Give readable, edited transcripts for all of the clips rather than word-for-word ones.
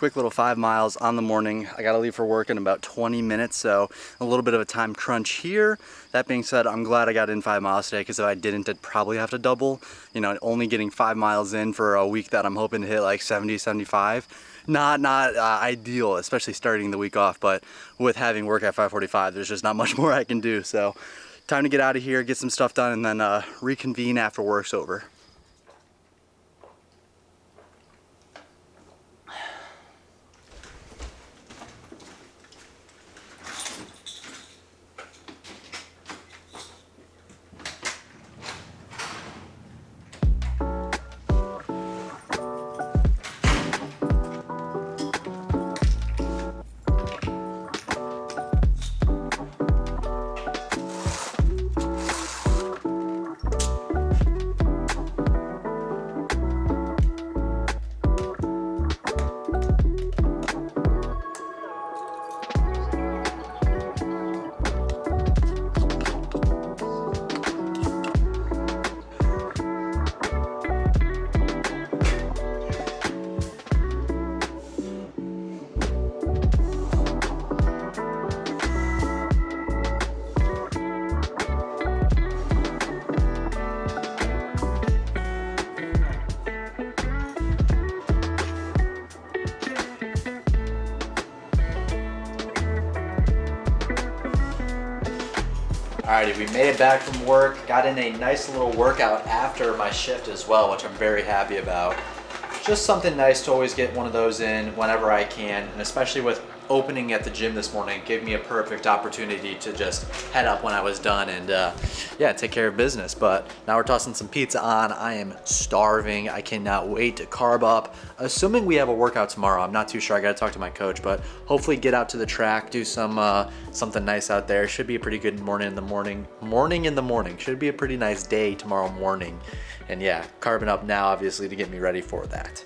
quick little 5 miles on the morning. I gotta leave for work in about 20 minutes, so a little bit of a time crunch here. That being said, I'm glad I got in 5 miles today, because if I didn't, I'd probably have to double. You know, only getting 5 miles in for a week that I'm hoping to hit like 70, 75. Not ideal, especially starting the week off, but with having work at 5:45, there's just not much more I can do. So time to get out of here, get some stuff done, and then reconvene after work's over. Alrighty, we made it back from work, got in a nice little workout after my shift as well, which I'm very happy about. Just something nice to always get one of those in whenever I can, and especially with opening at the gym this morning, it gave me a perfect opportunity to just head up when I was done and yeah, take care of business. But now we're tossing some pizza on. I am starving. I cannot wait to carb up. Assuming we have a workout tomorrow, I'm not too sure. I gotta talk to my coach, but hopefully get out to the track, do some something nice out there. Should be a pretty good morning in the morning. Should be a pretty nice day tomorrow morning. And yeah, carbing up now obviously to get me ready for that.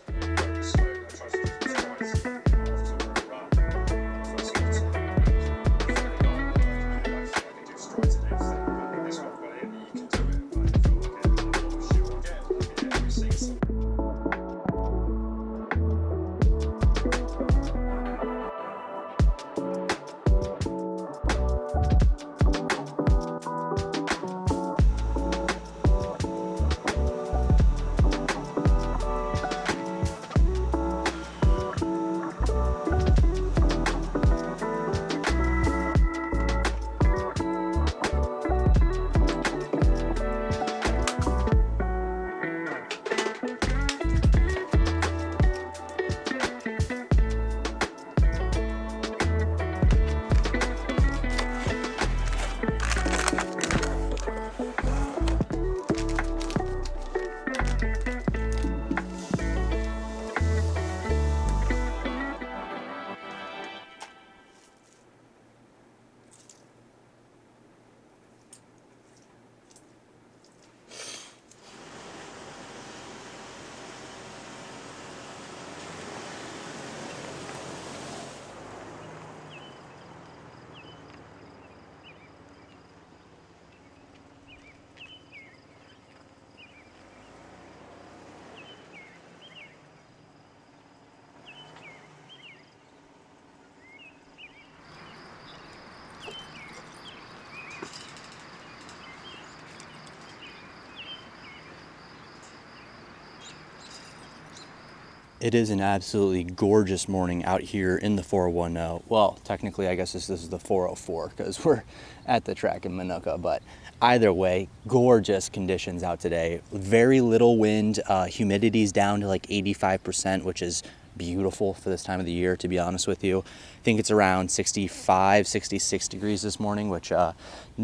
It is an absolutely gorgeous morning out here in the 410. Well, technically, I guess this is the 404 because we're at the track in Minooka, but either way, gorgeous conditions out today. Very little wind, humidity's down to like 85%, which is beautiful for this time of the year, to be honest with you. I think it's around 65, 66 degrees this morning, which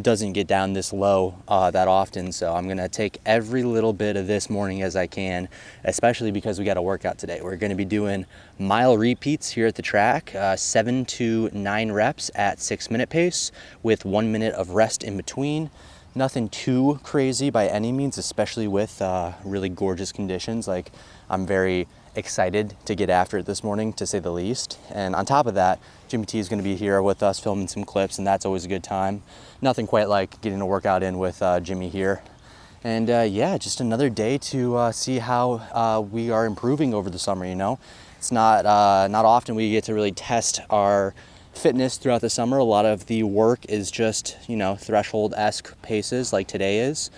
doesn't get down this low that often. So I'm gonna take every little bit of this morning as I can, especially because we got a workout today. We're gonna be doing mile repeats here at the track, 7 to 9 reps at 6-minute pace with 1 minute of rest in between. Nothing too crazy by any means, especially with really gorgeous conditions. Like, I'm very excited to get after it this morning, to say the least. And on top of that, Jimmy T is going to be here with us filming some clips, and that's always a good time. Nothing quite like getting a workout in with Jimmy here. And yeah, just another day to see how we are improving over the summer, you know. It's not often we get to really test our fitness throughout the summer. A lot of the work is just, threshold-esque paces like today is,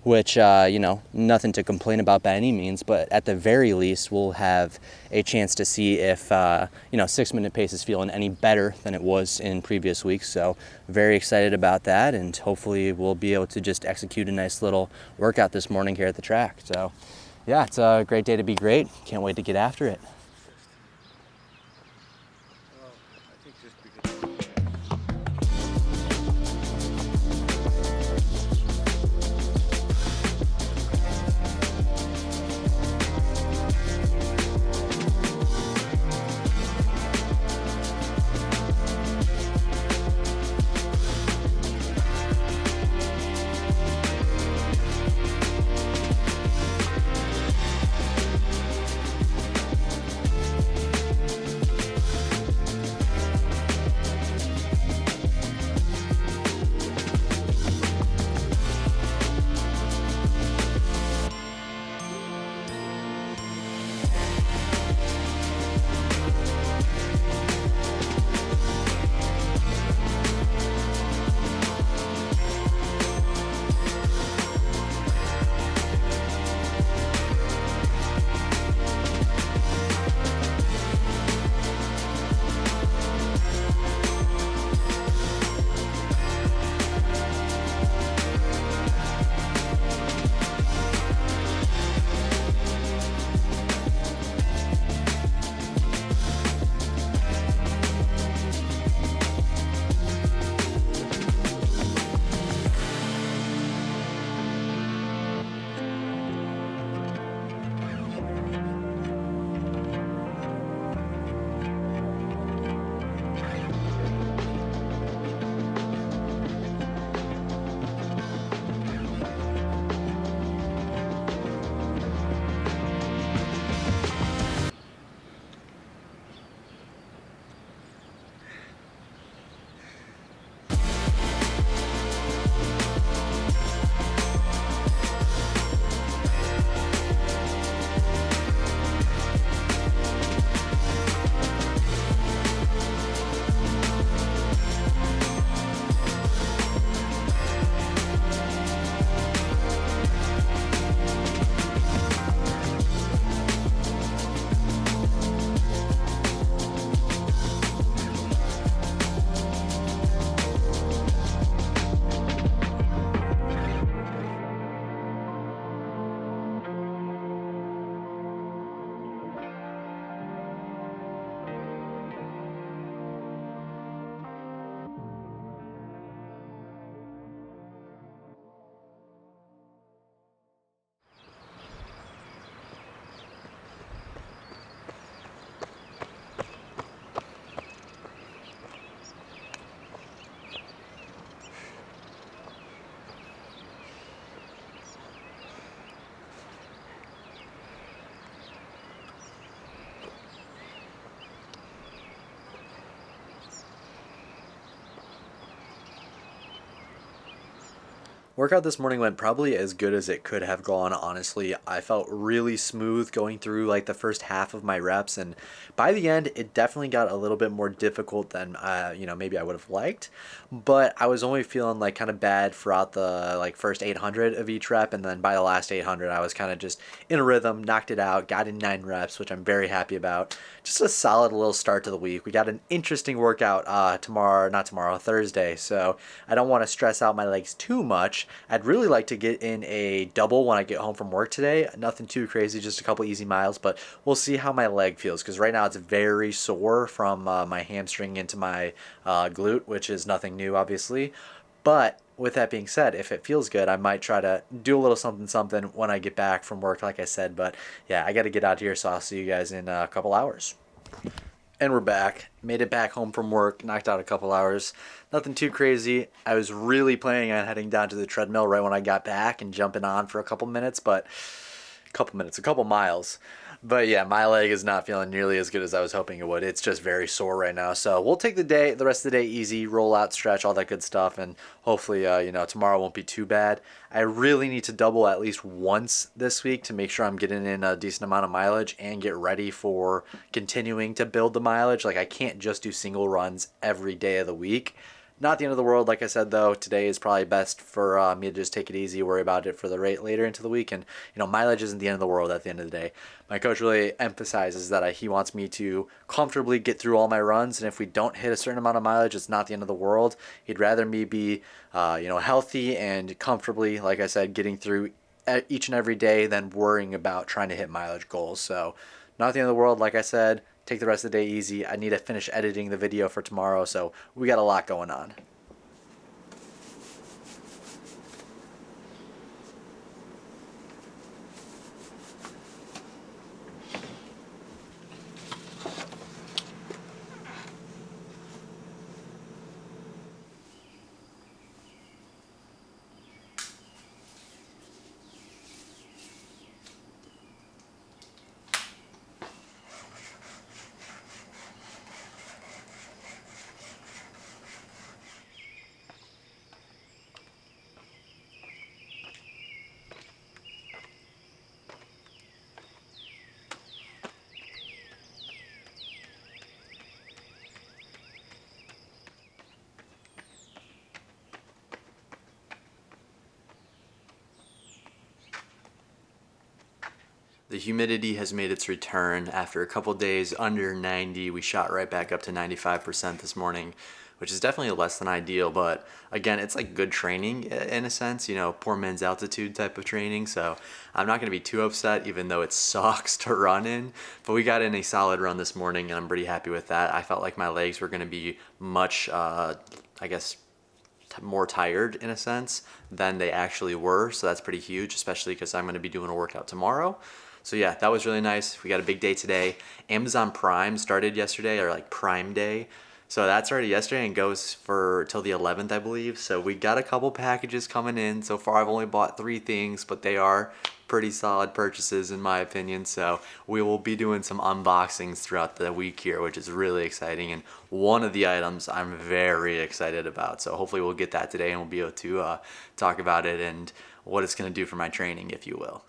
which, nothing to complain about by any means, but at the very least, we'll have a chance to see if, 6-minute pace is feeling any better than it was in previous weeks. So very excited about that, and hopefully we'll be able to just execute a nice little workout this morning here at the track. So yeah, it's a great day to be great. Can't wait to get after it. Workout this morning went probably as good as it could have gone, honestly. I felt really smooth going through like the first half of my reps, and by the end, it definitely got a little bit more difficult than maybe I would have liked. But I was only feeling like kind of bad throughout the like first 800 of each rep, and then by the last 800, I was kind of just in a rhythm, knocked it out, got in 9 reps, which I'm very happy about. Just a solid little start to the week. We got an interesting workout Thursday, so I don't want to stress out my legs too much. I'd really like to get in a double when I get home from work today. Nothing too crazy, just a couple easy miles, but we'll see how my leg feels because right now it's very sore from my hamstring into my glute, which is nothing new, obviously. But with that being said, if it feels good, I might try to do a little something something when I get back from work, like I said. But yeah, I got to get out here, so I'll see you guys in a couple hours. And we're back. Made it back home from work, knocked out a couple hours. Nothing too crazy. I was really planning on heading down to the treadmill right when I got back and jumping on for a couple minutes, a couple miles. But yeah, my leg is not feeling nearly as good as I was hoping it would. It's just very sore right now. So we'll take the rest of the day easy, roll out, stretch, all that good stuff, and hopefully, tomorrow won't be too bad. I really need to double at least once this week to make sure I'm getting in a decent amount of mileage and get ready for continuing to build the mileage. Like I can't just do single runs every day of the week. Not the end of the world, like I said, though. Today is probably best for me to just take it easy, worry about it for the rate later into the week. And, mileage isn't the end of the world at the end of the day. My coach really emphasizes that he wants me to comfortably get through all my runs. And if we don't hit a certain amount of mileage, it's not the end of the world. He'd rather me be, healthy and comfortably, like I said, getting through each and every day than worrying about trying to hit mileage goals. So, not the end of the world, like I said. Take the rest of the day easy. I need to finish editing the video for tomorrow, so we got a lot going on. The humidity has made its return. After a couple days under 90, we shot right back up to 95% this morning, which is definitely less than ideal. But again, it's like good training in a sense, poor man's altitude type of training. So I'm not going to be too upset, even though it sucks to run in. But we got in a solid run this morning, and I'm pretty happy with that. I felt like my legs were going to be much, more tired in a sense than they actually were. So that's pretty huge, especially because I'm going to be doing a workout tomorrow. So yeah, that was really nice. We got a big day today. Amazon Prime started yesterday, or like Prime Day. So that started yesterday and goes for till the 11th, I believe. So we got a couple packages coming in. So far I've only bought 3 things, but they are pretty solid purchases in my opinion. So we will be doing some unboxings throughout the week here, which is really exciting. And one of the items I'm very excited about. So hopefully we'll get that today and we'll be able to talk about it and what it's going to do for my training, if you will.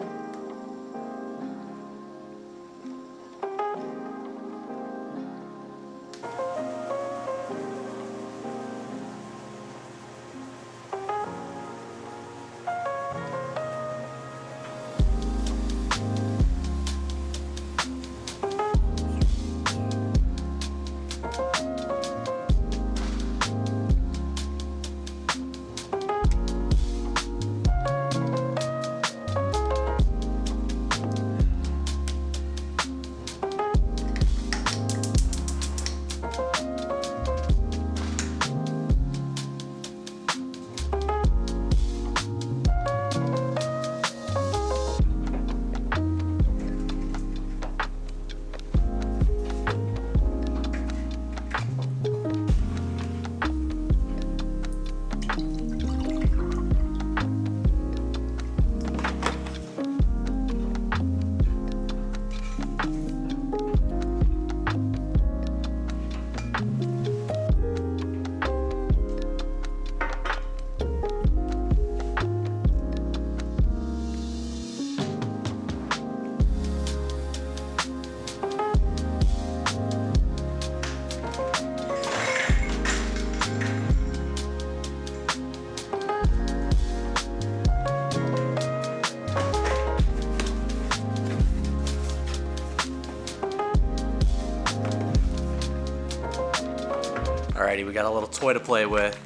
Alrighty, we got a little toy to play with.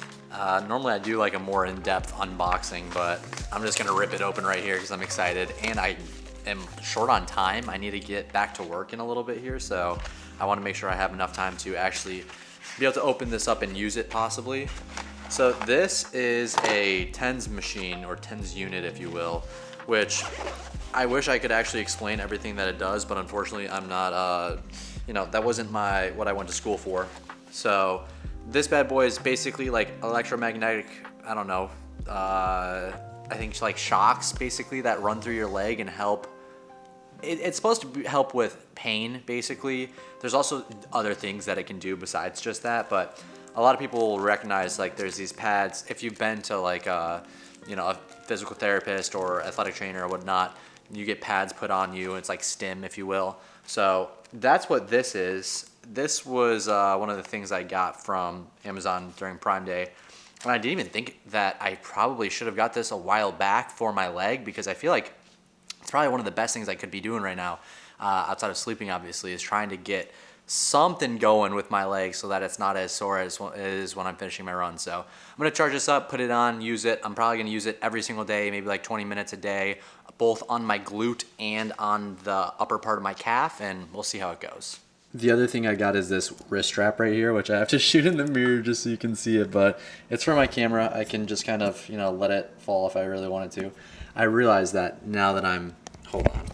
Normally I do like a more in-depth unboxing, but I'm just gonna rip it open right here because I'm excited and I am short on time. I need to get back to work in a little bit here, so I want to make sure I have enough time to actually be able to open this up and use it possibly. So this is a TENS machine, or TENS unit if you will, which I wish I could actually explain everything that it does, but unfortunately I'm not, that wasn't what I went to school for. So this bad boy is basically like electromagnetic, I think like shocks basically that run through your leg and help It's supposed to help with pain, basically. There's also other things that it can do besides just that, but a lot of people will recognize like there's these pads. If you've been to like a physical therapist or athletic trainer or whatnot, you get pads put on you. It's like stim, if you will. So that's what this is. This was one of the things I got from Amazon during Prime Day. And I didn't even think that I probably should have got this a while back for my leg, because I feel like it's probably one of the best things I could be doing right now, outside of sleeping, obviously, is trying to get something going with my legs so that it's not as sore as it is when I'm finishing my run. So I'm going to charge this up, put it on, use it. I'm probably going to use it every single day, maybe like 20 minutes a day, both on my glute and on the upper part of my calf, and we'll see how it goes. The other thing I got is this wrist strap right here, which I have to shoot in the mirror just so you can see it, but it's for my camera. I can just kind of, let it fall if I really wanted to. I realize that now that hold on.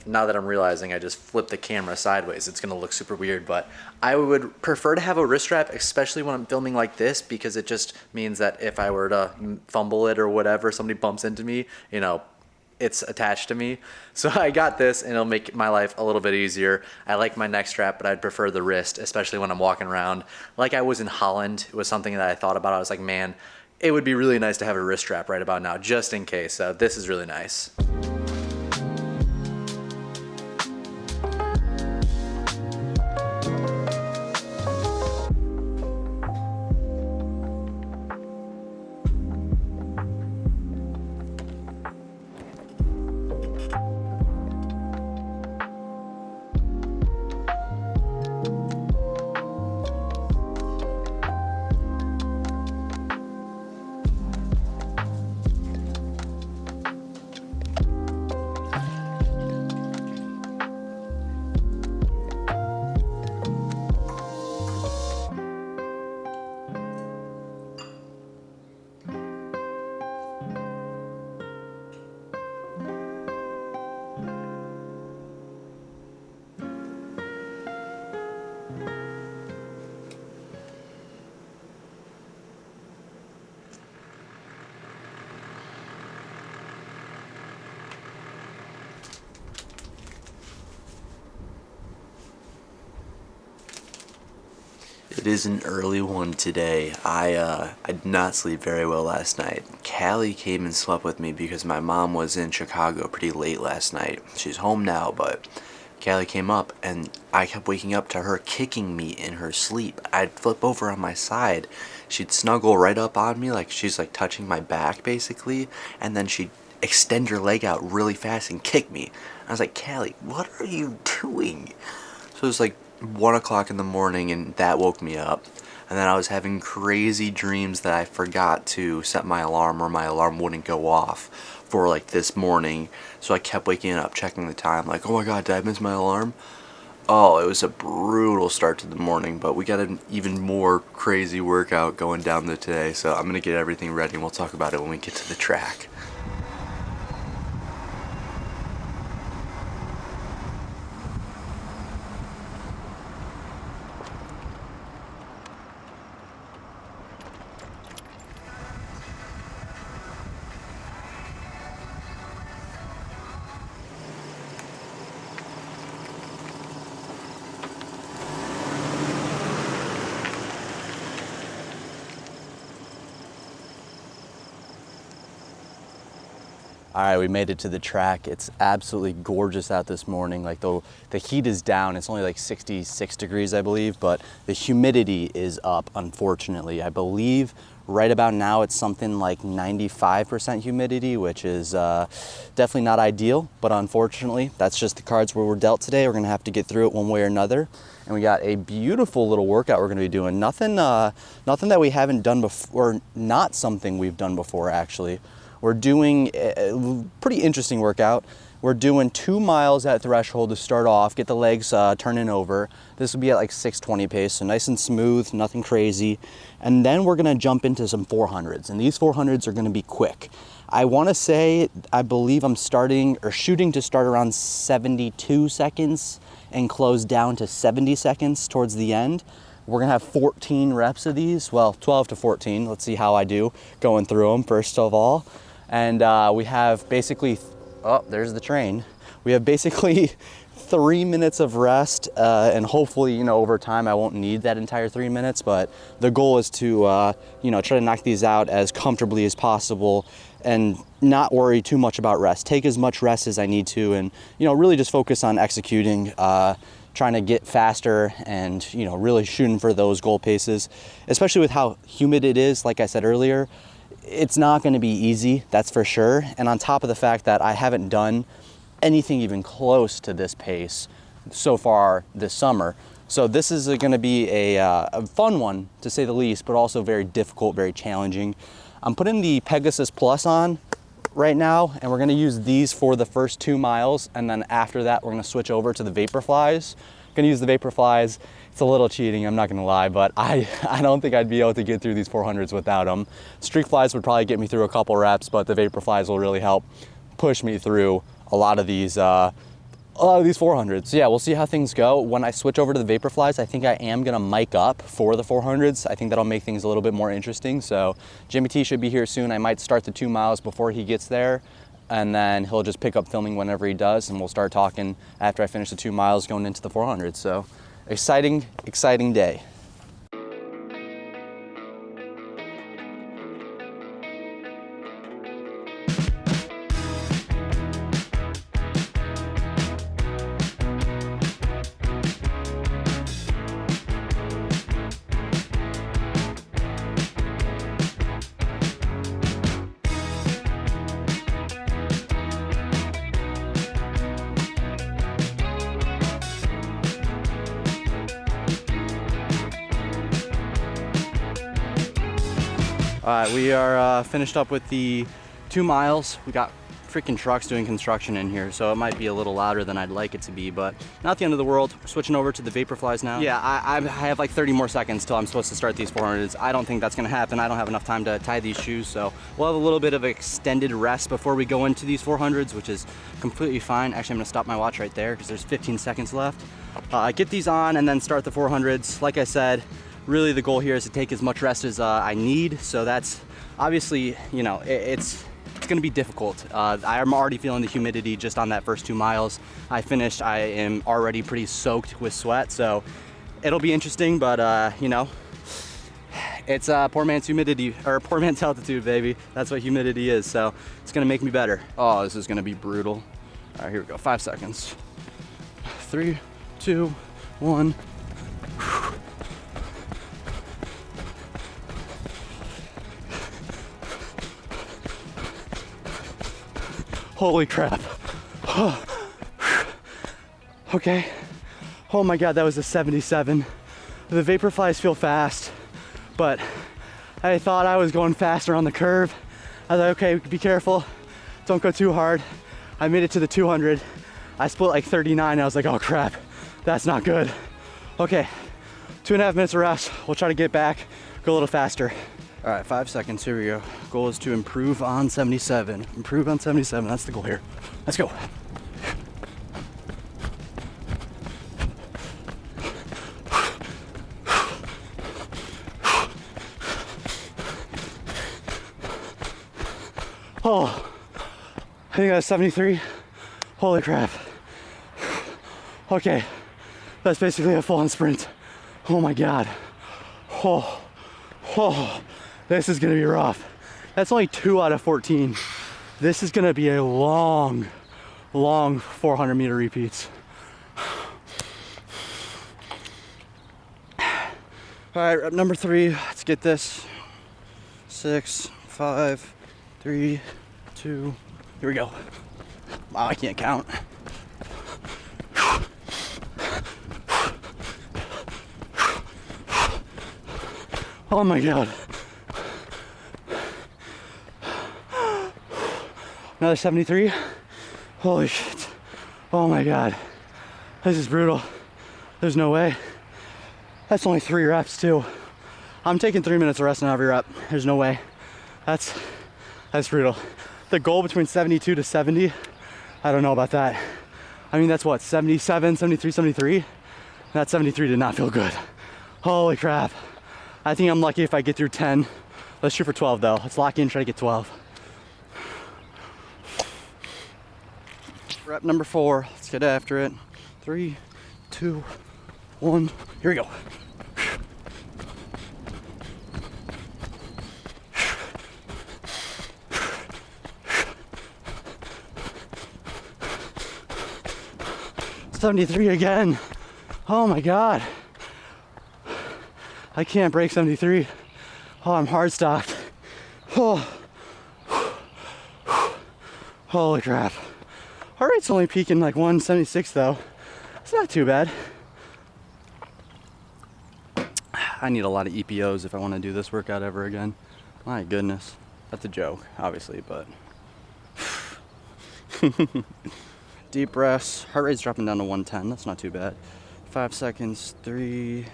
Now that I'm realizing I just flipped the camera sideways, it's gonna look super weird, but I would prefer to have a wrist strap, especially when I'm filming like this, because it just means that if I were to fumble it or whatever, somebody bumps into me, it's attached to me. So I got this, and it'll make my life a little bit easier. I like my neck strap, but I'd prefer the wrist, especially when I'm walking around. Like I was in Holland, it was something that I thought about. I was like, man, it would be really nice to have a wrist strap right about now, just in case. So this is really nice. It is an early one today. I did not sleep very well last night. Callie came and slept with me because my mom was in Chicago pretty late last night. She's home now, but Callie came up and I kept waking up to her kicking me in her sleep. I'd flip over on my side. She'd snuggle right up on me like she's like touching my back basically, and then she'd extend her leg out really fast and kick me. I was like, Callie, what are you doing? So it was like 1 o'clock in the morning, and that woke me up. And then I was having crazy dreams that I forgot to set my alarm, or my alarm wouldn't go off for like this morning. So I kept waking up, checking the time, like, oh my god, did I miss my alarm? Oh, it was a brutal start to the morning, but we got an even more crazy workout going down there today. So I'm gonna get everything ready, and we'll talk about it when we get to the track. All right, we made it to the track. It's absolutely gorgeous out this morning. Like the heat is down. It's only like 66 degrees, I believe, but the humidity is up, unfortunately. I believe right about now it's something like 95% humidity, which is definitely not ideal, but unfortunately, that's just the cards where we're dealt today. We're gonna have to get through it one way or another. And we got a beautiful little workout we're gonna be doing. Nothing that we haven't done before, or not something we've done before, actually. We're doing a pretty interesting workout. We're doing 2 miles at threshold to start off, get the legs turning over. This will be at like 6:20 pace, so nice and smooth, nothing crazy. And then we're gonna jump into some 400s, and these 400s are gonna be quick. I wanna say, I believe I'm shooting to start around 72 seconds and close down to 70 seconds towards the end. We're gonna have 14 reps of these, well, 12 to 14. Let's see how I do going through them first of all. And we have basically, oh, there's the train. We have basically 3 minutes of rest, and hopefully, you know, over time I won't need that entire 3 minutes, but the goal is to, you know, try to knock these out as comfortably as possible and not worry too much about rest. Take as much rest as I need to, and, you know, really just focus on executing, trying to get faster and, you know, really shooting for those goal paces, especially with how humid it is. Like I said earlier, it's not going to be easy, that's for sure. And on top of the fact that I haven't done anything even close to this pace so far this summer. So this is going to be a fun one, to say the least, but also very difficult, very challenging. I'm putting the Pegasus Plus on right now, and we're going to use these for the first 2 miles, and then after that we're going to switch over to the Vaporflies. Going to use the Vaporflies. It's a little cheating, I'm not going to lie, but I don't think I'd be able to get through these 400s without them. Streak Flies would probably get me through a couple reps, but the Vaporflies will really help push me through a lot of these 400s. So yeah, we'll see how things go. When I switch over to the Vaporflies, I think I am gonna mic up for the 400s. I think that'll make things a little bit more interesting. So Jimmy T should be here soon. I might start the 2 miles before he gets there, and then he'll just pick up filming whenever he does, and we'll start talking after I finish the 2 miles going into the 400s. So exciting, exciting day. All right, we are finished up with the 2 miles. We got freaking trucks doing construction in here, so it might be a little louder than I'd like it to be, but not the end of the world. We're switching over to the Vaporflies now. Yeah, I have like 30 more seconds till I'm supposed to start these 400s. I don't think that's gonna happen. I don't have enough time to tie these shoes, so we'll have a little bit of extended rest before we go into these 400s, which is completely fine. Actually, I'm gonna stop my watch right there because there's 15 seconds left. Get these on and then start the 400s. Like I said, really the goal here is to take as much rest as I need. So that's obviously, you know, it's gonna be difficult. I'm already feeling the humidity just on that first 2 miles. I am already pretty soaked with sweat, so it'll be interesting, but you know, it's poor man's humidity, or poor man's altitude, baby. That's what humidity is, so it's gonna make me better. Oh, this is gonna be brutal. All right, here we go, 5 seconds. 3, 2, 1. Holy crap. Okay. Oh my God, that was a 77. The Vaporflies feel fast, but I thought I was going faster on the curve. I was like, okay, be careful. Don't go too hard. I made it to the 200. I split like 39. I was like, oh crap, that's not good. Okay, 2.5 minutes of rest. We'll try to get back, go a little faster. All right, 5 seconds, here we go. Goal is to improve on 77. Improve on 77, that's the goal here. Let's go. Oh, I think that's 73. Holy crap. Okay, that's basically a full-on sprint. Oh my God. Oh, oh. This is gonna be rough. That's only 2 out of 14. This is gonna be a long 400 meter repeats. All right, rep number 3, let's get this. 6, 5, 3, 2, here we go. Wow, I can't count. Oh my God. Another 73. Holy shit. Oh my God. This is brutal. There's no way. That's only 3 reps too. I'm taking 3 minutes of rest on every rep. There's no way. That's brutal. The goal between 72 to 70, I don't know about that. I mean, that's what, 77, 73, 73? That 73 did not feel good. Holy crap. I think I'm lucky if I get through 10. Let's shoot for 12 though. Let's lock in, try to get 12. Rep number 4. Let's get after it. 3, 2, 1. Here we go. $73 again. Oh my God. I can't break 73. Oh, I'm hard stopped. Oh. Holy crap. Heart rate's only peaking like 176 though. It's not too bad. I need a lot of EPOs if I want to do this workout ever again. My goodness. That's a joke, obviously, but. Deep breaths. Heart rate's dropping down to 110. That's not too bad. 5 seconds. 3,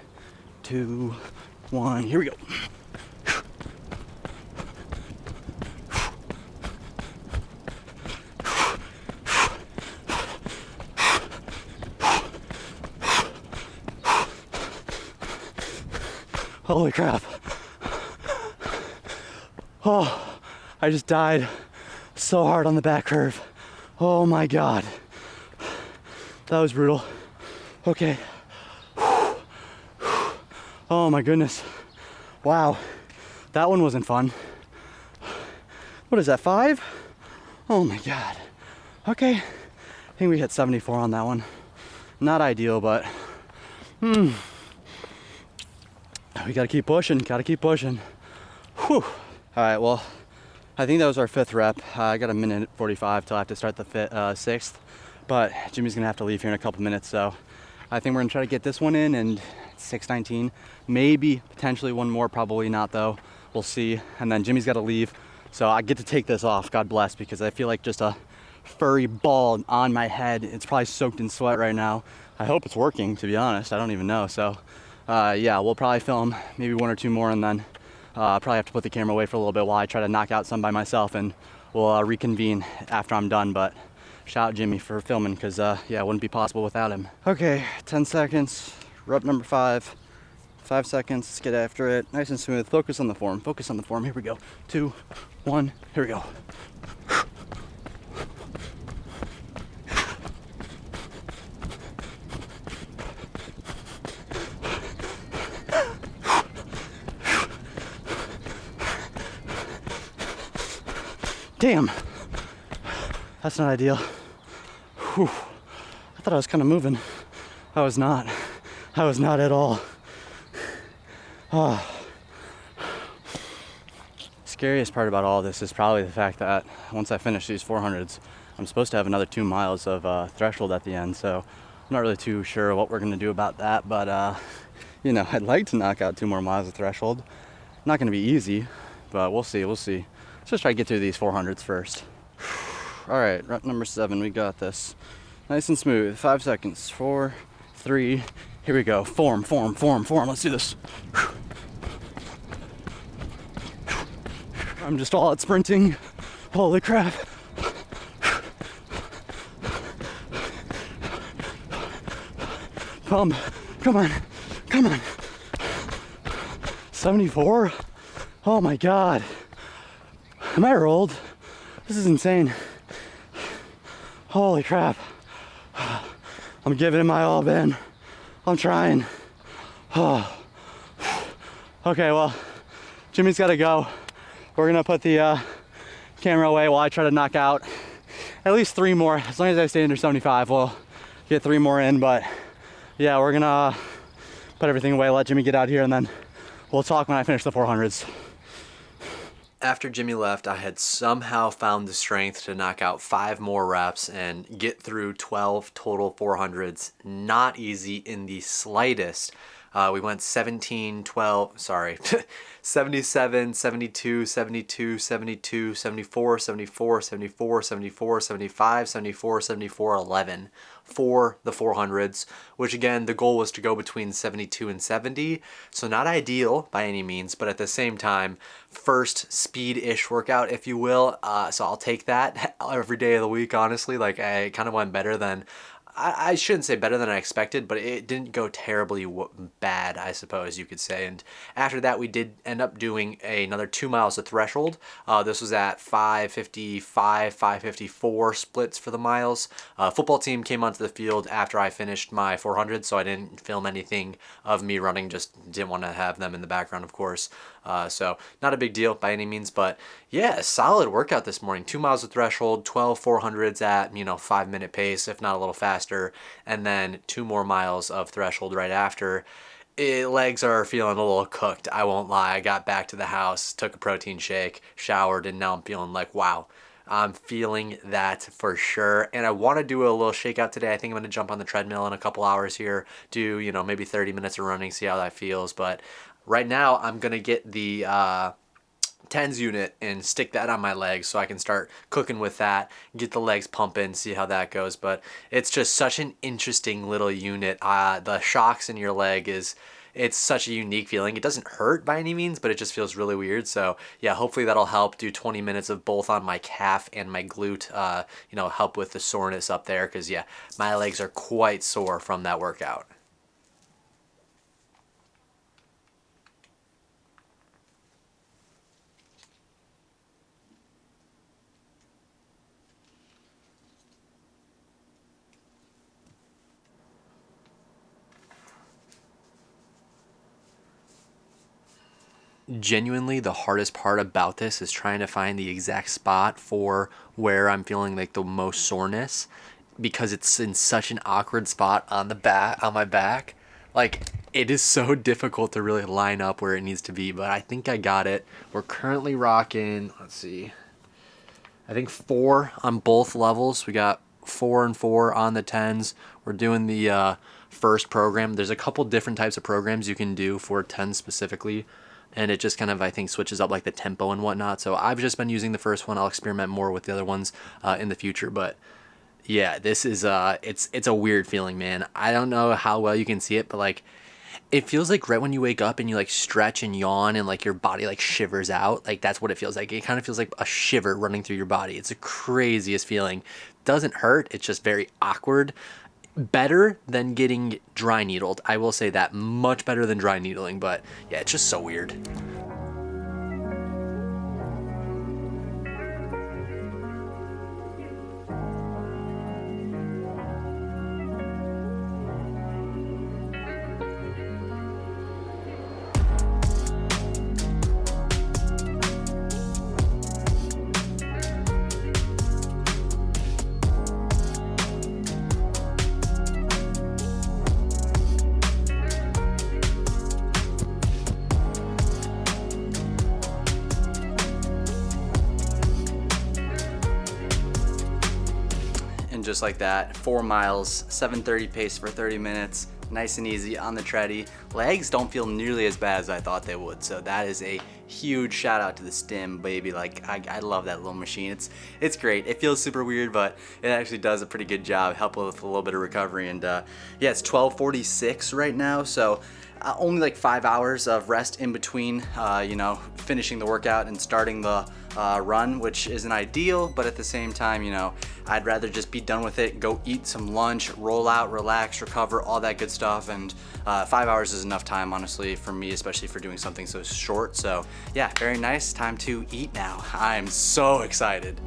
2, 1. Here we go. Holy crap. Oh, I just died so hard on the back curve. Oh my God. That was brutal. Okay. Oh my goodness. Wow. That one wasn't fun. What is that, 5? Oh my God. Okay. I think we hit 74 on that one. Not ideal, but we gotta keep pushing, Whew. All right, well, I think that was our 5th rep. I got a minute 45 till I have to start the 6th, but Jimmy's gonna have to leave here in a couple minutes, so I think we're gonna try to get this one in, and 6:19, maybe potentially one more, probably not though. We'll see. And then Jimmy's gotta leave, so I get to take this off, God bless, because I feel like just a furry ball on my head. It's probably soaked in sweat right now. I hope it's working, to be honest. I don't even know, so. Yeah, we'll probably film maybe 1 or 2 more, and then probably have to put the camera away for a little bit while I try to knock out some by myself, and we'll reconvene after I'm done. But shout out Jimmy for filming, because yeah, it wouldn't be possible without him. Okay, 10 seconds, rep number 5. 5 seconds, let's get after it. Nice and smooth. Focus on the form. Here we go. 2, 1, here we go. Damn, that's not ideal. Whew. I thought I was kind of moving. I was not at all. Oh. Scariest part about all this is probably the fact that once I finish these 400s, I'm supposed to have another 2 miles of threshold at the end, so I'm not really too sure what we're gonna do about that, but you know, I'd like to knock out 2 more miles of threshold. Not gonna be easy, but we'll see. Let's just try to get through these 400s first. All right, rep number 7, we got this. Nice and smooth, 5 seconds, 4, 3, here we go. Form, let's do this. I'm just all out sprinting. Holy crap. Come on. 74? Oh my God. Am I rolled? This is insane. Holy crap. I'm giving it my all, Ben. I'm trying. Oh. Okay, well, Jimmy's gotta go. We're gonna put the camera away while I try to knock out at least 3 more. As long as I stay under 75, we'll get 3 more in. But yeah, we're gonna put everything away, let Jimmy get out here, and then we'll talk when I finish the 400s. After Jimmy left, I had somehow found the strength to knock out 5 more reps and get through 12 total 400s. Not easy in the slightest. We went 17, 12, sorry, 77, 72, 72, 72, 74, 74, 74, 74, 75, 74, 74, 11 for the 400s, which again, the goal was to go between 72 and 70. So not ideal by any means, but at the same time, first speed-ish workout, if you will. So I'll take that every day of the week, honestly. Like, I kind of went better than I shouldn't say better than I expected, but it didn't go terribly bad, I suppose you could say. And after that, we did end up doing another 2 miles of threshold. This was at 5:55, 5:54 splits for the miles. Football team came onto the field after I finished my 400, so I didn't film anything of me running. Just didn't want to have them in the background, of course. So not a big deal by any means, but yeah, solid workout this morning. 2 miles of threshold, 12 400s at 5-minute pace, if not a little faster, and then 2 more miles of threshold right after. Legs are feeling a little cooked. I won't lie. I got back to the house, took a protein shake, showered, and now I'm feeling like, wow, I'm feeling that for sure. And I want to do a little shakeout today. I think I'm going to jump on the treadmill in a couple hours here, do, maybe 30 minutes of running, see how that feels. But right now, I'm going to get the tens unit and stick that on my legs so I can start cooking with that, get the legs pumping, see how that goes. But it's just such an interesting little unit. The shocks in your leg it's such a unique feeling. It doesn't hurt by any means, but it just feels really weird. So yeah, hopefully that'll help. Do 20 minutes of both on my calf and my glute, help with the soreness up there. Cause yeah, my legs are quite sore from that workout. Genuinely, the hardest part about this is trying to find the exact spot for where I'm feeling like the most soreness, because it's in such an awkward spot on the back, on my back. Like, it is so difficult to really line up where it needs to be, but I think I got it. We're currently rocking, let's see, I think 4 on both levels. We got 4 and 4 on the tens. We're doing the first program. There's a couple different types of programs you can do for 10 specifically, and it just kind of, I think, switches up like the tempo and whatnot. So I've just been using the first one. I'll experiment more with the other ones in the future, but yeah, this is it's a weird feeling, man. I don't know how well you can see it, but like, it feels like right when you wake up and you like stretch and yawn and like your body like shivers out. Like, that's what it feels like. It kind of feels like a shiver running through your body. It's the craziest feeling. Doesn't hurt. It's just very awkward. Better than getting dry needled. I will say that. Much better than dry needling, but yeah, it's just so weird. And just like that, 4 miles, 7:30 pace for 30 minutes, nice and easy on the treadie. Legs don't feel nearly as bad as I thought they would, so that is a huge shout out to the Stim, baby. Like, I love that little machine. It's great. It feels super weird, but it actually does a pretty good job, help with a little bit of recovery. And yeah, it's 12:46 right now, so only like 5 hours of rest in between, finishing the workout and starting the run, which isn't ideal, but at the same time, I'd rather just be done with it, go eat some lunch, roll out, relax, recover, all that good stuff. And 5 hours is enough time, honestly, for me, especially for doing something so short. So yeah, very nice. Time to eat now. I'm so excited.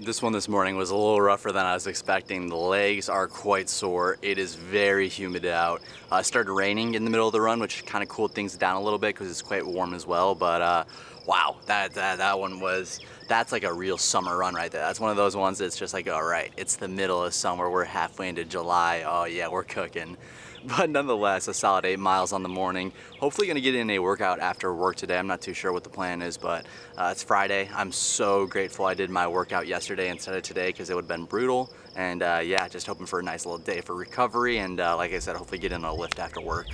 This one this morning was a little rougher than I was expecting. The legs are quite sore. It is very humid out. It started raining in the middle of the run, which kind of cooled things down a little bit because it's quite warm as well. But wow, that one was, that's like a real summer run right there. That's one of those ones that's just like, all right, it's the middle of summer. We're halfway into July. Oh yeah, we're cooking. But nonetheless, a solid 8 miles on the morning. Hopefully gonna get in a workout after work today. I'm not too sure what the plan is, but it's Friday. I'm so grateful I did my workout yesterday instead of today because it would have been brutal. And yeah, just hoping for a nice little day for recovery. And like I said, hopefully get in a lift after work.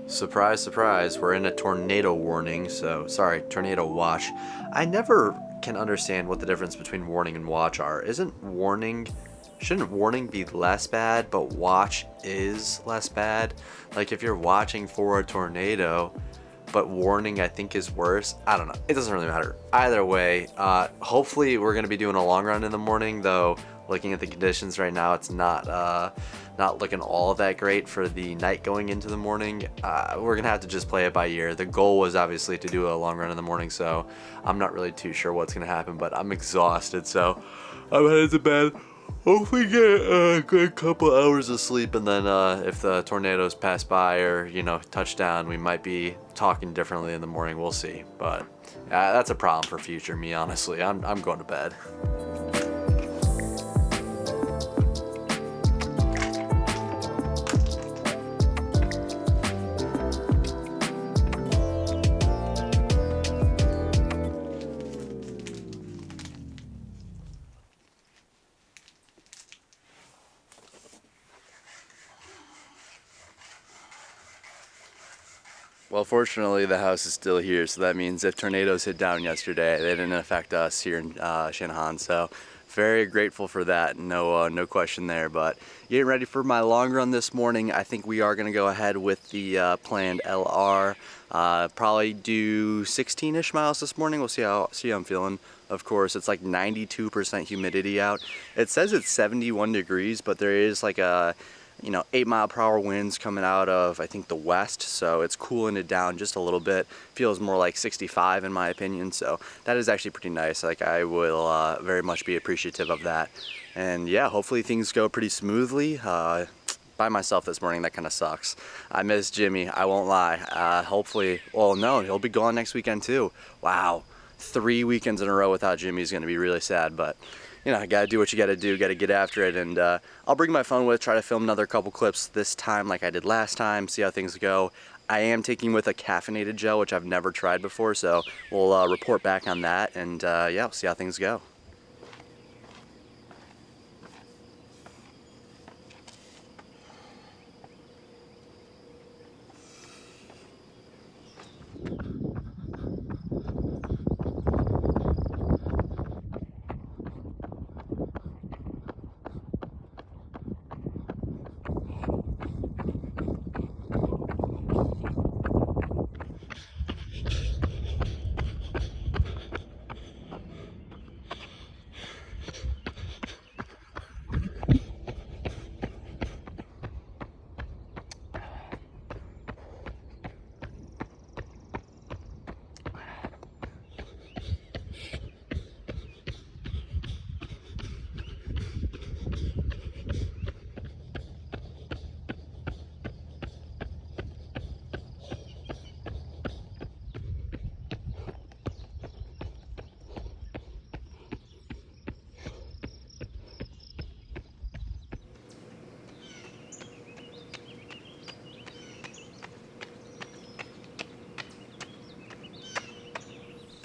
Surprise, surprise, we're in a tornado warning, tornado watch. I never can understand what the difference between warning and watch are. Shouldn't warning be less bad, but watch is less bad? Like if you're watching for a tornado, but warning I think is worse. I don't know. It doesn't really matter. Either way, hopefully we're going to be doing a long run in the morning, though looking at the conditions right now, it's not looking all that great for the night going into the morning. We're gonna have to just play it by ear. The goal was obviously to do a long run in the morning, so I'm not really too sure what's gonna happen, but I'm exhausted, so I'm headed to bed. Hopefully get a good couple hours of sleep, and then if the tornadoes pass by or touch down, we might be talking differently in the morning. We'll see, but that's a problem for future me, honestly. I'm going to bed. Well, fortunately, the house is still here, so that means if tornadoes hit down yesterday, they didn't affect us here in Shanahan. So, very grateful for that. No question there. But getting ready for my long run this morning. I think we are going to go ahead with the planned LR. Probably do 16-ish miles this morning. We'll see how I'm feeling. Of course, it's like 92% humidity out. It says it's 71 degrees, but there is like a 8-mile-per-hour winds coming out of, I think, the west, so it's cooling it down just a little bit. Feels more like 65 in my opinion, so that is actually pretty nice. Like, I will very much be appreciative of that. And yeah, hopefully things go pretty smoothly. By myself this morning, that kind of sucks. I miss Jimmy, I won't lie. Hopefully, well, no, he'll be gone next weekend too. Wow, 3 weekends in a row without Jimmy is going to be really sad, but I gotta do what you gotta do, gotta get after it. And I'll bring my phone with, try to film another couple clips this time like I did last time, see how things go. I am taking with a caffeinated gel, which I've never tried before, so we'll report back on that, and yeah, we'll see how things go.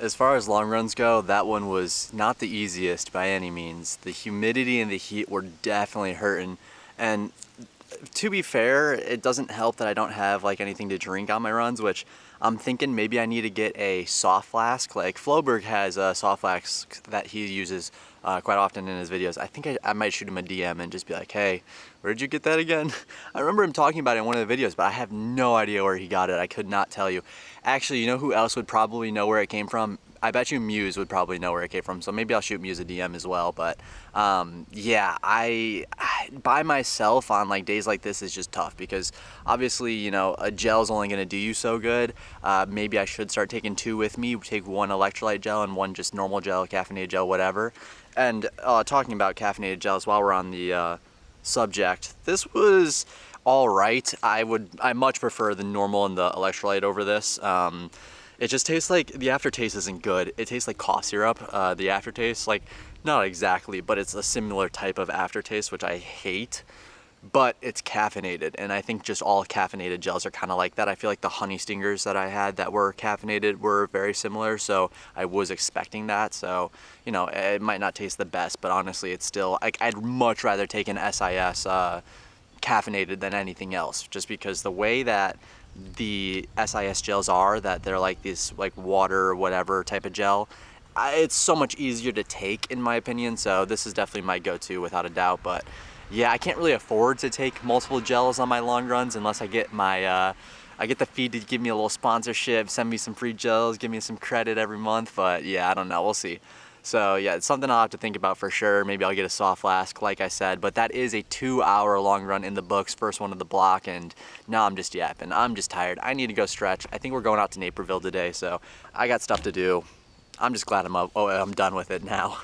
As far as long runs go, that one was not the easiest by any means. The humidity and the heat were definitely hurting. And to be fair, it doesn't help that I don't have like anything to drink on my runs, which I'm thinking maybe I need to get a soft flask. Like Floberg has a soft flask that he uses quite often in his videos. I think I might shoot him a DM and just be like, hey, where did you get that again? I remember him talking about it in one of the videos, but I have no idea where he got it. I could not tell you. Actually, you know who else would probably know where it came from? I bet you Muse would probably know where it came from, so maybe I'll shoot Muse a DM as well. But yeah, I by myself on like days like this is just tough because obviously, you know, a gel's only going to do you so good. Maybe I should start taking 2 with me, take 1 electrolyte gel and 1 just normal gel, caffeinated gel, whatever. And talking about caffeinated gels while we're on the subject, this was all right. I much prefer the normal and the electrolyte over this. It just tastes like, the aftertaste isn't good. It tastes like cough syrup, the aftertaste, like not exactly, but it's a similar type of aftertaste, which I hate, but it's caffeinated. And I think just all caffeinated gels are kind of like that. I feel like the honey stingers that I had that were caffeinated were very similar. So I was expecting that. So, you know, it might not taste the best, but honestly, it's still, I'd much rather take an SIS caffeinated than anything else, just because the way that the SIS gels are, that they're like this like water or whatever type of gel, it's so much easier to take in my opinion. So this is definitely my go-to without a doubt. But yeah, I can't really afford to take multiple gels on my long runs unless I get my I get the feed to give me a little sponsorship, send me some free gels, give me some credit every month. But yeah, I don't know, we'll see. So yeah, it's something I'll have to think about for sure. Maybe I'll get a soft flask, like I said, but that is a 2-hour long run in the books, first one of the block, and now I'm just yapping. I'm just tired. I need to go stretch. I think we're going out to Naperville today, so I got stuff to do. I'm just glad I'm done with it now.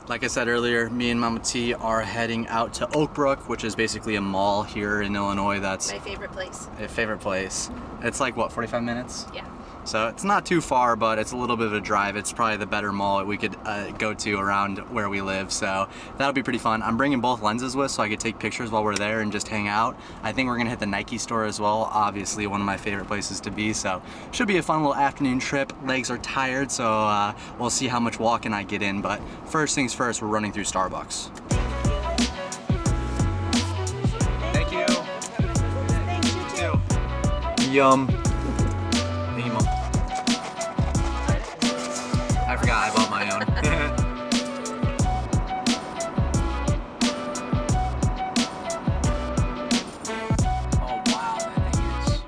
Like I said earlier, me and Mama T are heading out to Oak Brook, which is basically a mall here in Illinois. That's my favorite place. a favorite place. It's like, what, 45 minutes? Yeah. So it's not too far, but it's a little bit of a drive. It's probably the better mall we could go to around where we live. So that'll be pretty fun. I'm bringing both lenses with so I could take pictures while we're there and just hang out. I think we're gonna hit the Nike store as well. Obviously one of my favorite places to be. So should be a fun little afternoon trip. Legs are tired, so we'll see how much walking I get in. But first things first, we're running through Starbucks. Thank you. Thank you. Yum. Thank you, Mom. I forgot I bought my own. Oh wow, that thing is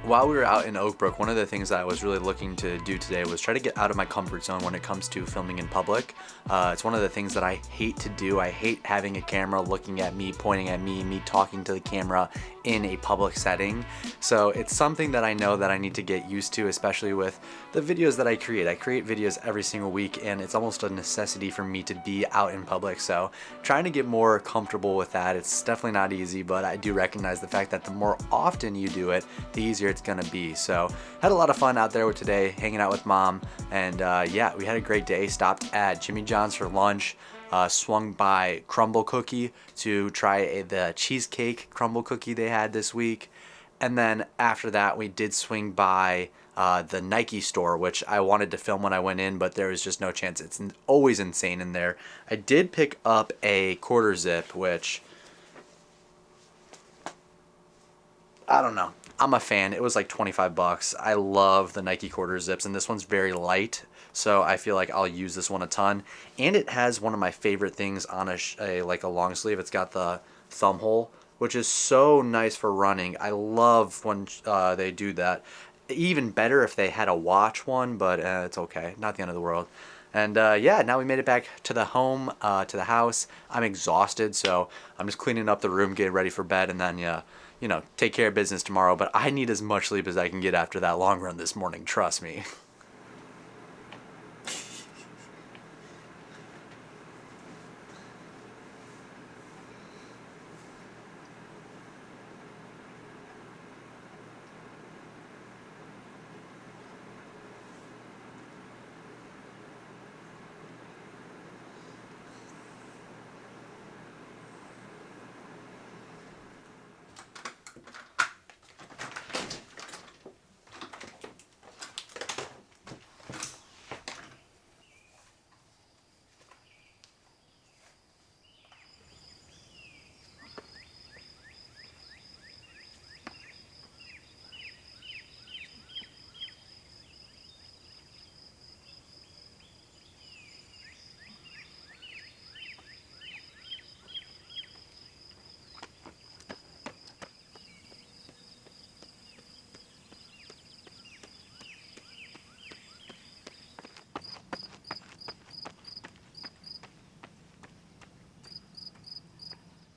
While we were out in Oak Brook, one of the things that I was really looking to do today was try to get out of my comfort zone when it comes to filming in public. It's one of the things that I hate to do. I hate having a camera looking at me, pointing at me talking to the camera in a public setting. So it's something that I know that I need to get used to, especially with the videos that I create. I create videos every single week and it's almost a necessity for me to be out in public. So trying to get more comfortable with that. It's definitely not easy, but I do recognize the fact that the more often you do it, the easier it's gonna be. So had a lot of fun out there today, hanging out with mom, and yeah, we had a great day. Stopped at Jimmy John's for lunch. Swung by Crumble Cookie to try the cheesecake crumble cookie they had this week. And then after that, we did swing by the Nike store, which I wanted to film when I went in, but there was just no chance. It's always insane in there. I did pick up a quarter zip, which I don't know. I'm a fan. It was like 25 bucks. I love the Nike quarter zips, and this one's very light, so I feel like I'll use this one a ton. And it has one of my favorite things on like a long sleeve. It's got the thumb hole, which is so nice for running. I love when they do that. Even better if they had a watch one, but it's okay. Not the end of the world. And yeah, now we made it back to the home, to the house. I'm exhausted, so I'm just cleaning up the room, getting ready for bed, and then yeah, take care of business tomorrow. But I need as much sleep as I can get after that long run this morning. Trust me.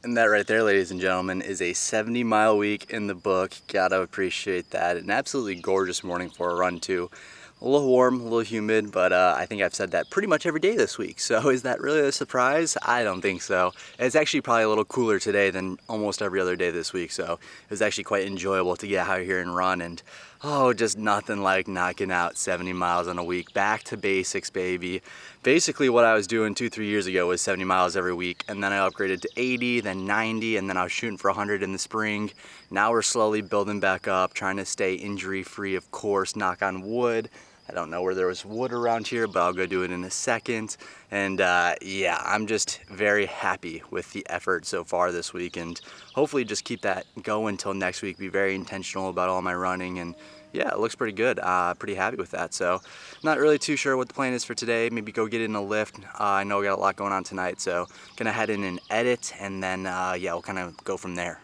And that right there, ladies and gentlemen, is a 70-mile week in the book. Gotta appreciate that. An absolutely gorgeous morning for a run too. A little warm, a little humid, but I think I've said that pretty much every day this week. So is that really a surprise? I don't think so. It's actually probably a little cooler today than almost every other day this week. So it was actually quite enjoyable to get out here and run. And oh, just nothing like knocking out 70 miles in a week. Back to basics, baby. Basically what I was doing 2-3 years ago was 70 miles every week. And then I upgraded to 80, then 90, and then I was shooting for 100 in the spring. Now we're slowly building back up, trying to stay injury free, of course, knock on wood. I don't know where there was wood around here, but I'll go do it in a second. And yeah, I'm just very happy with the effort so far this week, and hopefully just keep that going until next week. Be very intentional about all my running, and yeah, it looks pretty good. Pretty happy with that. So not really too sure what the plan is for today. Maybe go get in a lift. I know we got a lot going on tonight, so gonna head in and edit, and then yeah, we'll kind of go from there.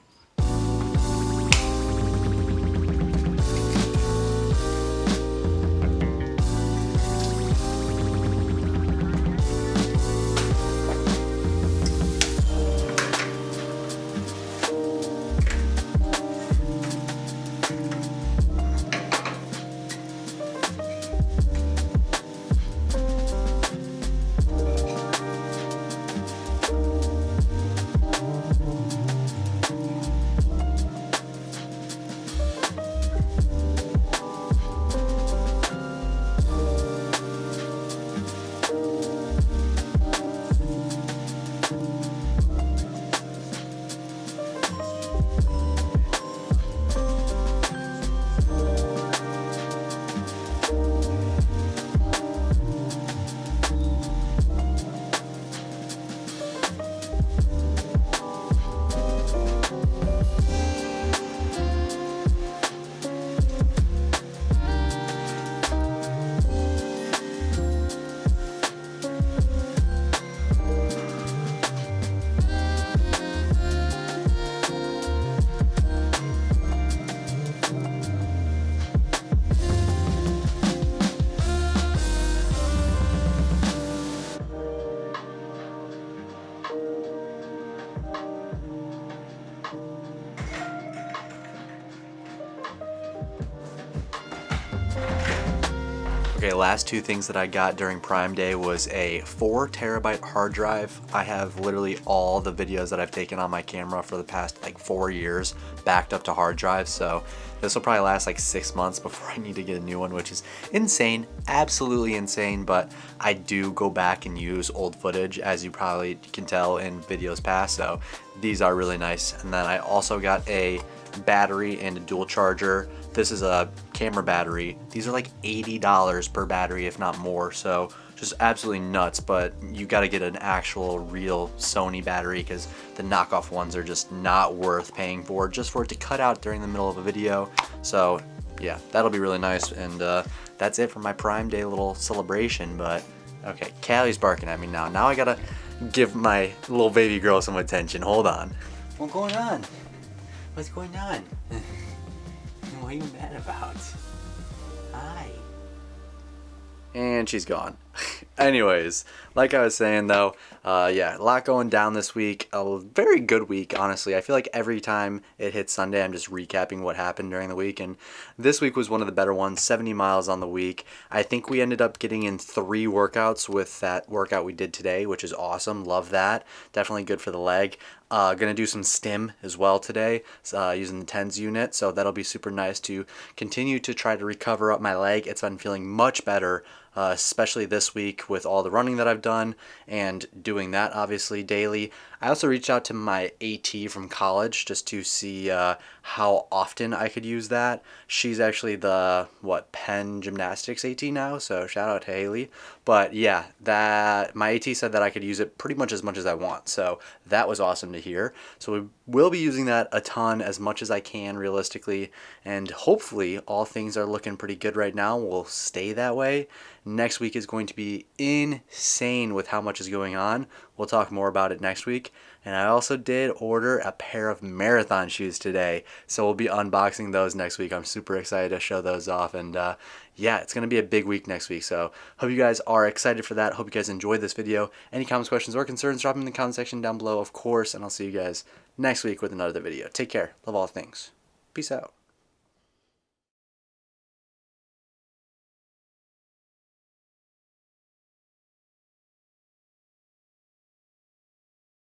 Okay, last two things that I got during Prime Day was a 4 terabyte hard drive. I have literally all the videos that I've taken on my camera for the past like 4 years backed up to hard drives, so this will probably last like 6 months before I need to get a new one, which is insane, absolutely insane, but I do go back and use old footage, as you probably can tell in videos past, so these are really nice. And then I also got a battery and a dual charger. This is a camera battery. These are like $80 per battery, if not more, so just absolutely nuts. But you got to get an actual real Sony battery because the knockoff ones are just not worth paying for just for it to cut out during the middle of a video. So yeah, that'll be really nice. And that's it for my Prime Day little celebration. But okay, Callie's barking at me now. Now I gotta give my little baby girl some attention. Hold on. What's going on? What's going on? What are you mad about? Hi. And she's gone. Anyways, like I was saying though, yeah, a lot going down this week. A very good week, honestly. I feel like every time it hits Sunday, I'm just recapping what happened during the week, and this week was one of the better ones. 70 miles on the week. I think we ended up getting in 3 workouts with that workout we did today, which is awesome. Love that. Definitely good for the leg. Gonna do some stim as well today, using the TENS unit, so that'll be super nice to continue to try to recover up my leg. It's been feeling much better, especially this week with all the running that I've done and doing that obviously daily. I also reached out to my AT from college just to see how often I could use that. She's actually the Penn Gymnastics AT now, so shout out to Haley. But yeah, that my AT said that I could use it pretty much as I want, so that was awesome to hear. So we will be using that a ton, as much as I can realistically, and hopefully all things are looking pretty good right now. Will stay that way. Next week is going to be insane with how much is going on. We'll talk more about it next week. And I also did order a pair of marathon shoes today, so we'll be unboxing those next week. I'm super excited to show those off, and yeah, it's going to be a big week next week, so hope you guys are excited for that. Hope you guys enjoyed this video. Any comments, questions, or concerns, drop them in the comment section down below, of course, and I'll see you guys next week with another video. Take care. Love all things. Peace out.